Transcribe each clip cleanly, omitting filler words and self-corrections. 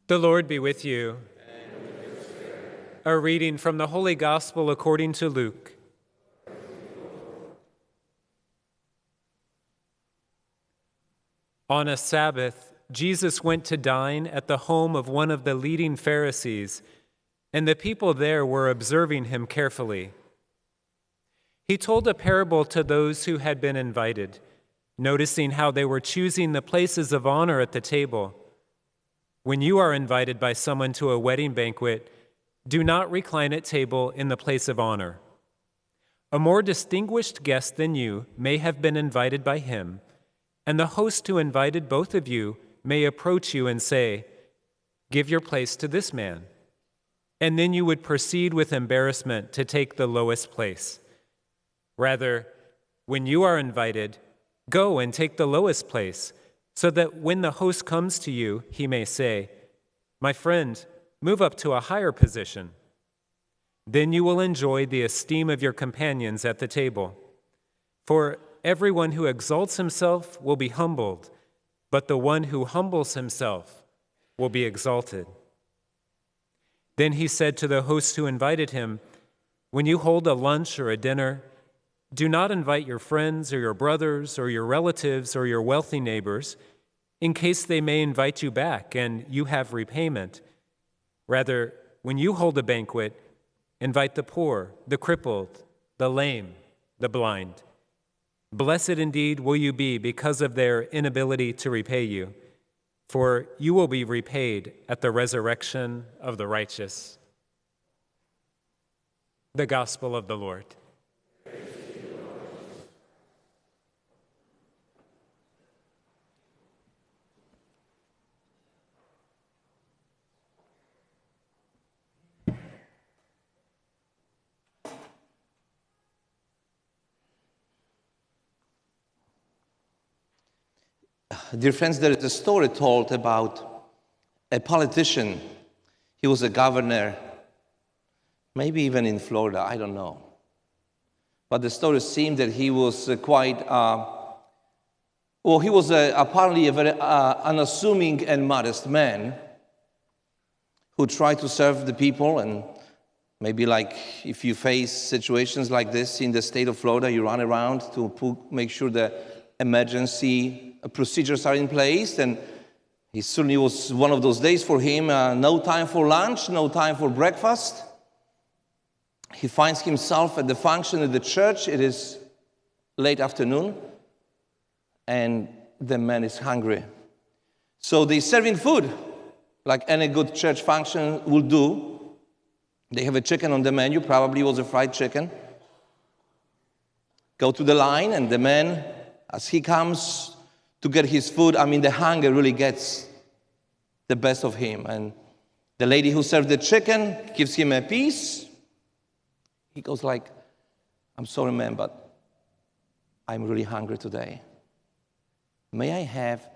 The Lord be with you. A reading from the Holy Gospel according to Luke. On a Sabbath, Jesus went to dine at the home of one of the leading Pharisees, and the people there were observing him carefully. He told a parable to those who had been invited, noticing how they were choosing the places of honor at the table. When you are invited by someone to a wedding banquet, do not recline at table in the place of honor. A more distinguished guest than you may have been invited by him, and the host who invited both of you may approach you and say, "Give your place to this man." And then you would proceed with embarrassment to take the lowest place. Rather, when you are invited, go and take the lowest place, so that when the host comes to you, he may say, "My friend, move up to a higher position." Then you will enjoy the esteem of your companions at the table. For everyone who exalts himself will be humbled, but the one who humbles himself will be exalted. Then he said to the host who invited him, "When you hold a lunch or a dinner, do not invite your friends or your brothers or your relatives or your wealthy neighbors, in case they may invite you back and you have repayment. Rather, when you hold a banquet, invite the poor, the crippled, the lame, the blind. Blessed indeed will you be because of their inability to repay you, for you will be repaid at the resurrection of the righteous." The Gospel of the Lord. Dear friends, there is a story told about a politician. He was a governor, maybe even in Florida, I don't know. But the story seemed that he was he was apparently a very unassuming and modest man who tried to serve the people. And maybe like if you face situations like this in the state of Florida, you run around to make sure the emergency procedures are in place, and it certainly was one of those days for him. No time for lunch, no time for breakfast. He finds himself at the function at the church. It is late afternoon, and the man is hungry. So they're serving food, like any good church function will do. They have a chicken on the menu, probably was a fried chicken. Go to the line, and the man, as he comes to get his food, the hunger really gets the best of him. And the lady who served the chicken gives him a piece. He goes like, "I'm sorry, ma'am, but I'm really hungry today. May I have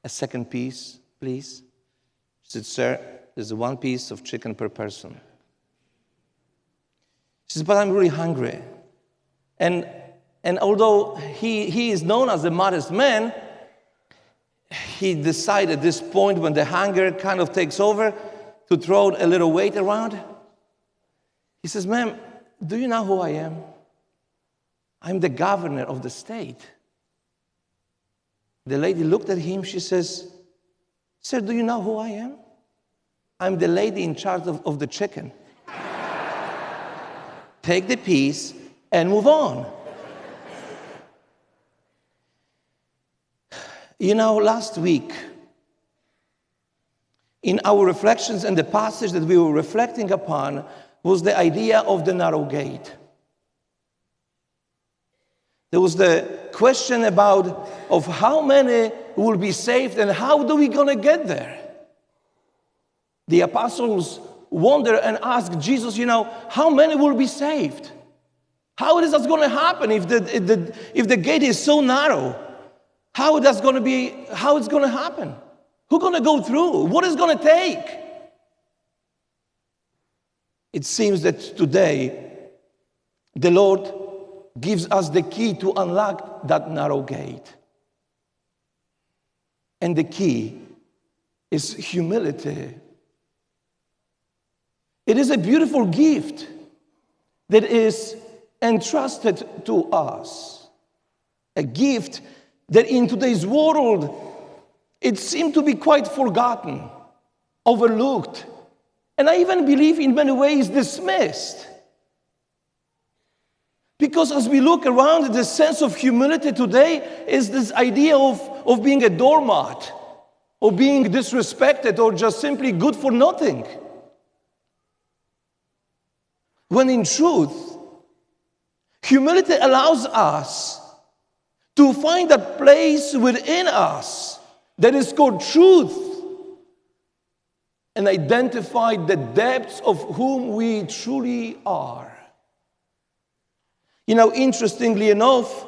a second piece, please?" She said, "Sir, there's one piece of chicken per person." She said, "But I'm really hungry." And although he is known as a modest man, he decided at this point, when the hunger kind of takes over, to throw a little weight around. He says, "Ma'am, do you know who I am? I'm the governor of the state." The lady looked at him. She says, "Sir, do you know who I am? I'm the lady in charge of the chicken. Take the piece and move on." Last week, in our reflections, and the passage that we were reflecting upon was the idea of the narrow gate. There was the question of how many will be saved and how do we gonna get there? The apostles wonder and ask Jesus, how many will be saved? How is that gonna happen if the gate is so narrow? How it's going to happen? Who's going to go through? What is going to take? It seems that today the Lord gives us the key to unlock that narrow gate. And the key is humility. It is a beautiful gift that is entrusted to us. A gift that in today's world, it seemed to be quite forgotten, overlooked, and I even believe in many ways dismissed. Because as we look around, the sense of humility today is this idea of being a doormat, or being disrespected, or just simply good for nothing. When in truth, humility allows us to find that place within us that is called truth and identify the depths of whom we truly are. You know, interestingly enough,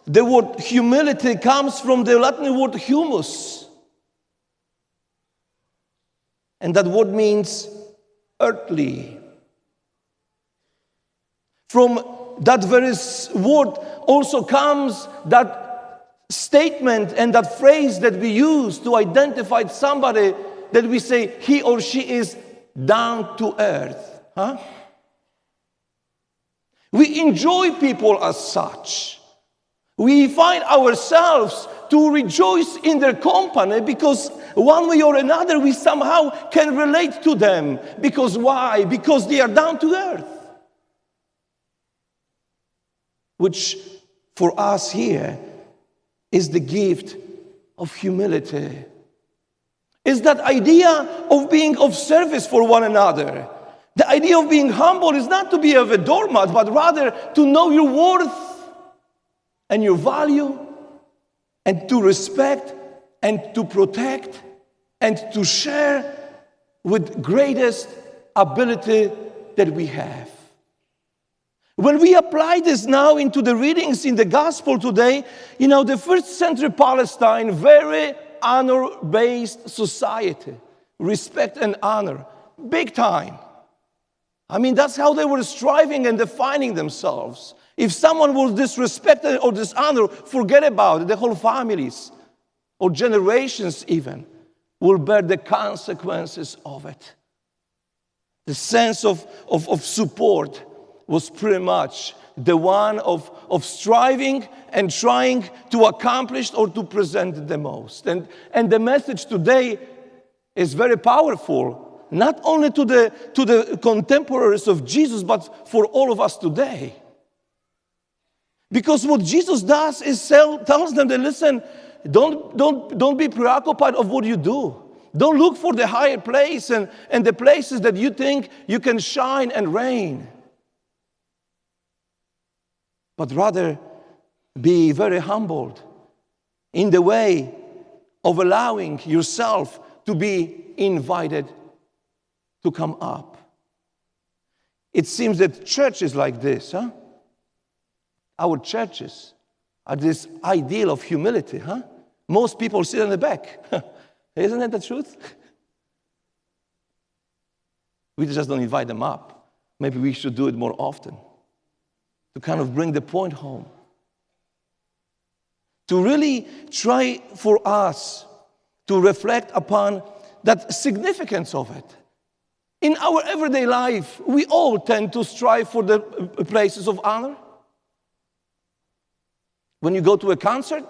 the word humility comes from the Latin word humus. And that word means earthly. From that very word also comes that statement and that phrase that we use to identify somebody, that we say he or she is down to earth. We enjoy people as such. We find ourselves to rejoice in their company because one way or another we somehow can relate to them. Because why? Because they are down to earth. Which for us here is the gift of humility. Is that idea of being of service for one another. The idea of being humble is not to be of a doormat, but rather to know your worth and your value, and to respect and to protect and to share with greatest ability that we have. When we apply this now into the readings in the gospel today, you know, the first century Palestine, very honor-based society, respect and honor, big time. I mean, that's how they were striving and defining themselves. If someone was disrespected or dishonored, forget about it. The whole families or generations even will bear the consequences of it. The sense of support was pretty much the one of striving and trying to accomplish or to present the most. And the message today is very powerful. Not only to the contemporaries of Jesus, but for all of us today. Because what Jesus does is tells them that, listen, don't be preoccupied of what you do. Don't look for the higher place and the places that you think you can shine and reign. But rather be very humbled in the way of allowing yourself to be invited to come up. It seems that churches like this, our churches are this ideal of humility, Most people sit in the back. Isn't that the truth? We just don't invite them up. Maybe we should do it more often to kind of bring the point home. To really try for us to reflect upon that significance of it. In our everyday life, we all tend to strive for the places of honor. When you go to a concert,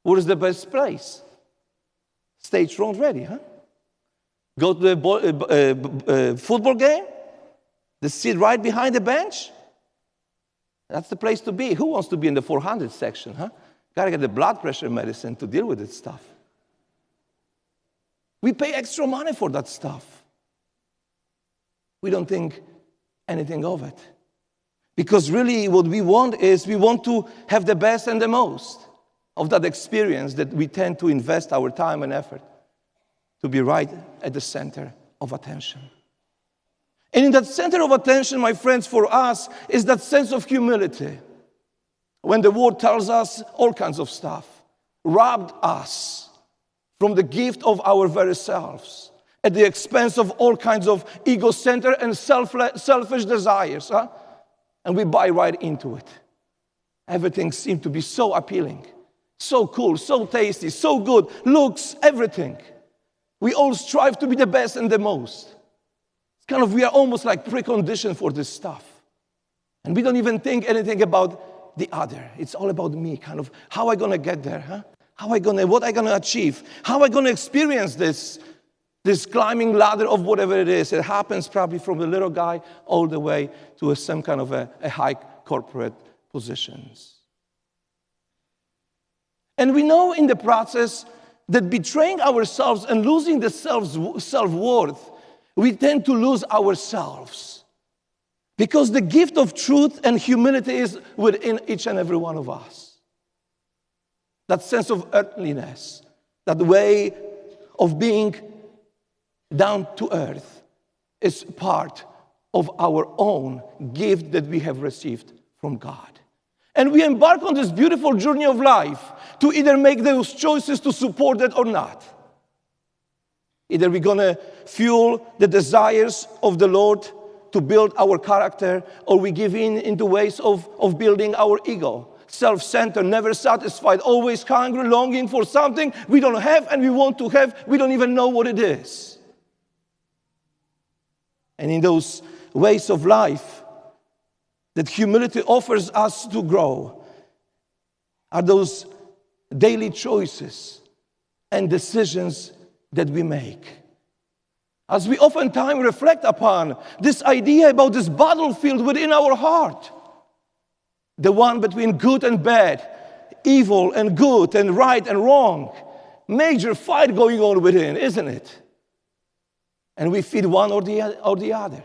what is the best place? Stage front ready, Go to a football game, the seat right behind the bench. That's the place to be. Who wants to be in the 400 section, Gotta get the blood pressure medicine to deal with this stuff. We pay extra money for that stuff. We don't think anything of it. Because really what we want is we want to have the best and the most of that experience that we tend to invest our time and effort to be right at the center of attention. And in that center of attention, my friends, for us is that sense of humility. When the word tells us all kinds of stuff, robbed us from the gift of our very selves at the expense of all kinds of ego-centered and selfish desires, and we buy right into it. Everything seemed to be so appealing, so cool, so tasty, so good, looks, everything. We all strive to be the best and the most. It's kind of, we are almost like preconditioned for this stuff. And we don't even think anything about the other. It's all about me, kind of, how am I going to get there, huh? What am I going to achieve? How am I going to experience this climbing ladder of whatever it is? It happens probably from the little guy all the way to some kind of a high corporate positions. And we know in the process that betraying ourselves and losing the self-worth, we tend to lose ourselves. Because the gift of truth and humility is within each and every one of us. That sense of earthliness, that way of being down to earth is part of our own gift that we have received from God. And we embark on this beautiful journey of life to either make those choices to support it or not. Either we're going to fuel the desires of the Lord to build our character, or we give in the ways of building our ego. Self-centered, never satisfied, always hungry, longing for something we don't have and we want to have. We don't even know what it is. And in those ways of life that humility offers us to grow are those daily choices and decisions that we make. As we oftentimes reflect upon this idea about this battlefield within our heart, the one between good and bad, evil and good, and right and wrong. Major fight going on within, isn't it? And we feed one or the other.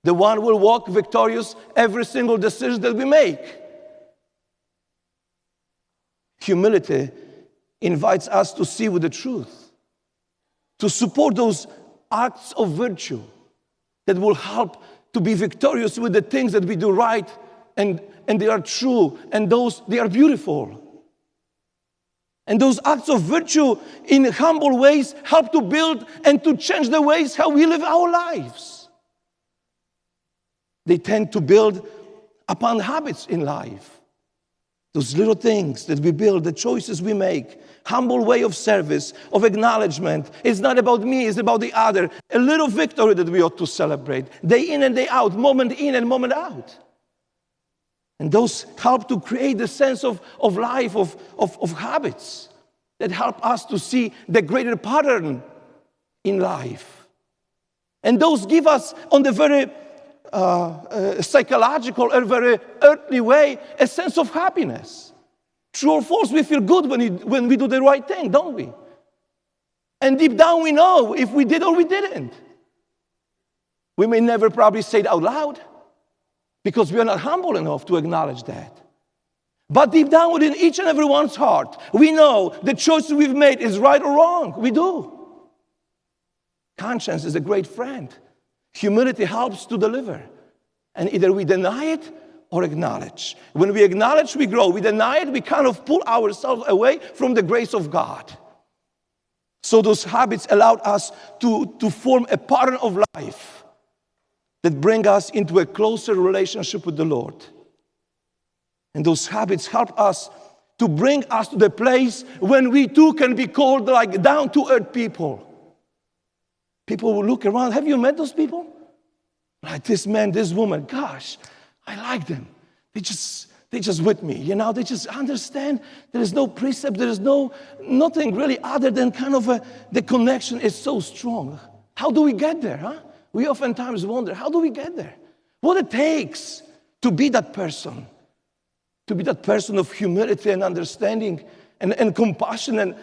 The one will walk victorious every single decision that we make. Humility invites us to see with the truth, to support those acts of virtue that will help to be victorious with the things that we do right and they are true, and they are beautiful. And those acts of virtue in humble ways help to build and to change the ways how we live our lives. They tend to build upon habits in life. Those little things that we build, the choices we make, humble way of service, of acknowledgement. It's not about me, it's about the other. A little victory that we ought to celebrate, day in and day out, moment in and moment out. And those help to create the sense of life, of habits that help us to see the greater pattern in life. And those give us, on the very psychological and very earthly way, a sense of happiness. True or false, we feel good when we do the right thing, don't we? And deep down we know if we did or we didn't. We may never probably say it out loud, because we are not humble enough to acknowledge that. But deep down within each and everyone's heart, we know the choice we've made is right or wrong. We do. Conscience is a great friend. Humility helps to deliver. And either we deny it or acknowledge. When we acknowledge, we grow. We deny it, we kind of pull ourselves away from the grace of God. So those habits allowed us to form a pattern of life that bring us into a closer relationship with the Lord. And those habits help us to bring us to the place when we too can be called like down-to-earth people. People will look around. Have you met those people? Like this man, this woman, gosh, I like them. They just with me, you know, they just understand there is no precept, there is nothing really other than kind of the connection is so strong. How do we get there, huh? We oftentimes wonder, how do we get there? What it takes to be that person of humility and understanding and compassion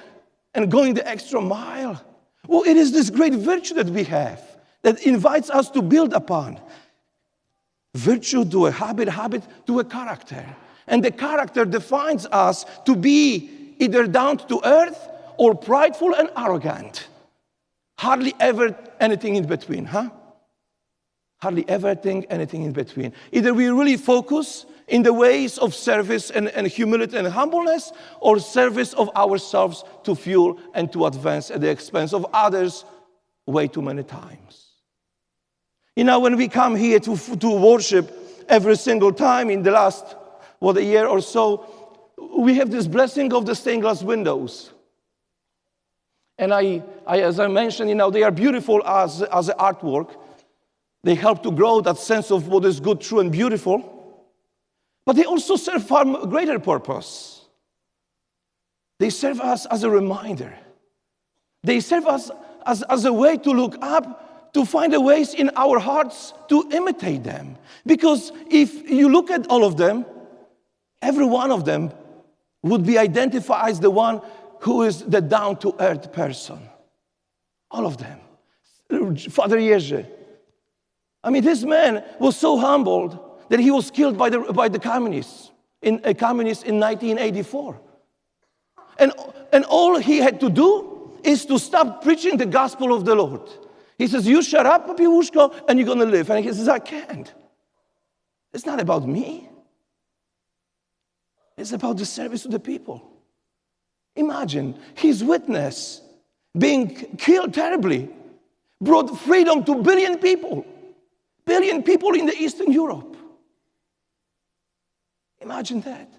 and going the extra mile. Well, it is this great virtue that we have that invites us to build upon. Virtue to a habit to a character. And the character defines us to be either down to earth or prideful and arrogant. Hardly ever anything in between, huh? Hardly ever anything in between. Either we really focus in the ways of service and humility and humbleness, or service of ourselves to fuel and to advance at the expense of others way too many times. You know, when we come here to worship every single time in the last, a year or so, we have this blessing of the stained glass windows. And as I mentioned, they are beautiful as artwork. They help to grow that sense of what is good, true, and beautiful. But they also serve far greater purpose. They serve us as a reminder. They serve us as a way to look up, to find the ways in our hearts to imitate them. Because if you look at all of them, every one of them would be identified as the one who is the down-to-earth person. All of them. Father Jerzy. This man was so humbled that he was killed by the communists in 1984. And all he had to do is to stop preaching the gospel of the Lord. He says, you shut up, Papiłuszko, and you're going to live. And he says, I can't. It's not about me. It's about the service to the people. Imagine his witness being killed terribly brought freedom to billion people in the Eastern Europe. Imagine that.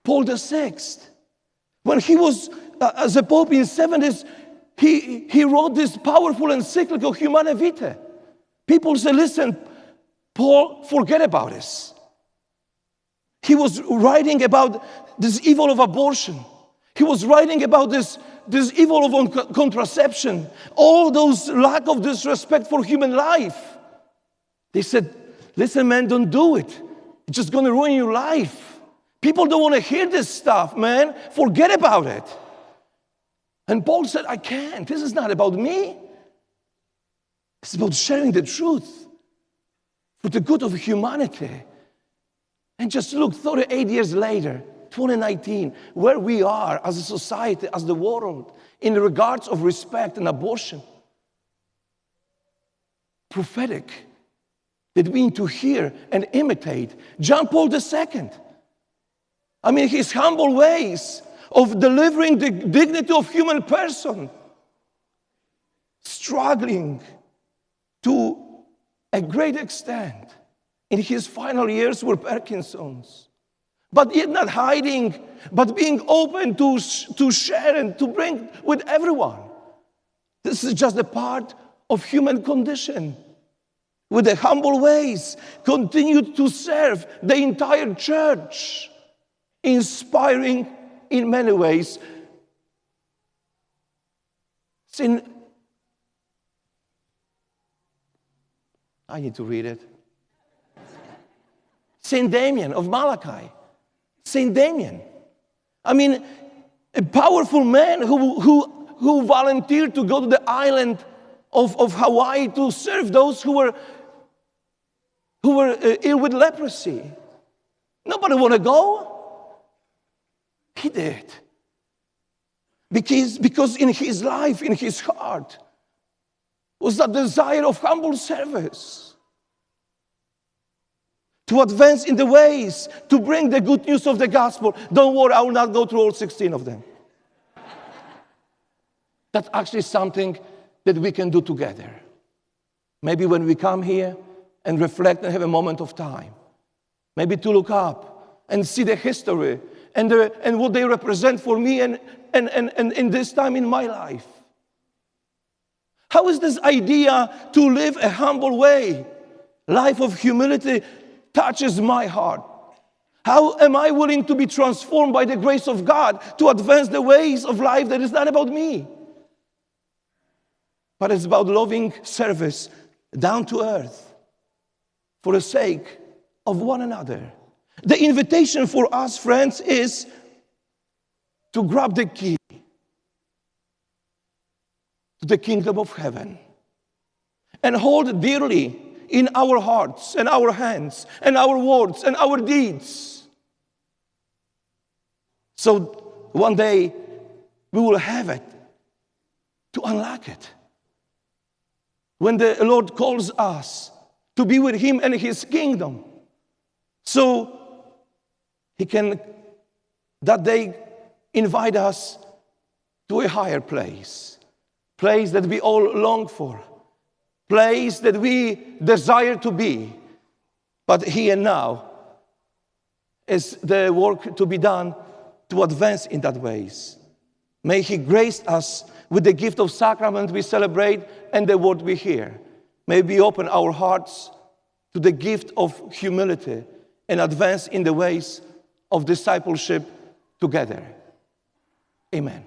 Paul VI, when he was as a pope in the 70s, he wrote this powerful encyclical, Humanae Vitae. People say, listen, Paul, forget about this. He was writing about this evil of abortion. He was writing about this evil of contraception, all those lack of disrespect for human life. They said, listen, man, don't do it. It's just going to ruin your life. People don't want to hear this stuff, man. Forget about it. And Paul said, I can't. This is not about me. It's about sharing the truth for the good of humanity. And just look, 38 years later, 2019, where we are as a society, as the world, in regards of respect and abortion. Prophetic, that we need to hear and imitate. John Paul II. His humble ways of delivering the dignity of human person, struggling to a great extent in his final years with Parkinson's. But yet not hiding, but being open to share and to bring with everyone. This is just a part of human condition. With the humble ways, continued to serve the entire church, inspiring in many ways. I need to read it. Saint Damien of Malachi. Saint Damien. A powerful man who volunteered to go to the island of Hawaii to serve those who were ill with leprosy. Nobody want to go. He did. Because in his life, in his heart, was that desire of humble service. To advance in the ways, to bring the good news of the gospel. Don't worry, I will not go through all 16 of them. That's actually something that we can do together. Maybe when we come here and reflect and have a moment of time. Maybe to look up and see the history and what they represent for me and in this time in my life. How is this idea to live a humble way, life of humility, touches my heart? How am I willing to be transformed by the grace of God to advance the ways of life that is not about me, but it's about loving service down to earth for the sake of one another? The invitation for us, friends, is to grab the key to the kingdom of heaven and hold dearly in our hearts and our hands and our words and our deeds. So one day we will have it to unlock it. When the Lord calls us to be with Him and His kingdom, so He can that day invite us to a higher place that we all long for, place that we desire to be. But here and now is the work to be done to advance in that ways. May He grace us with the gift of sacrament we celebrate and the word we hear. May we open our hearts to the gift of humility and advance in the ways of discipleship together. Amen.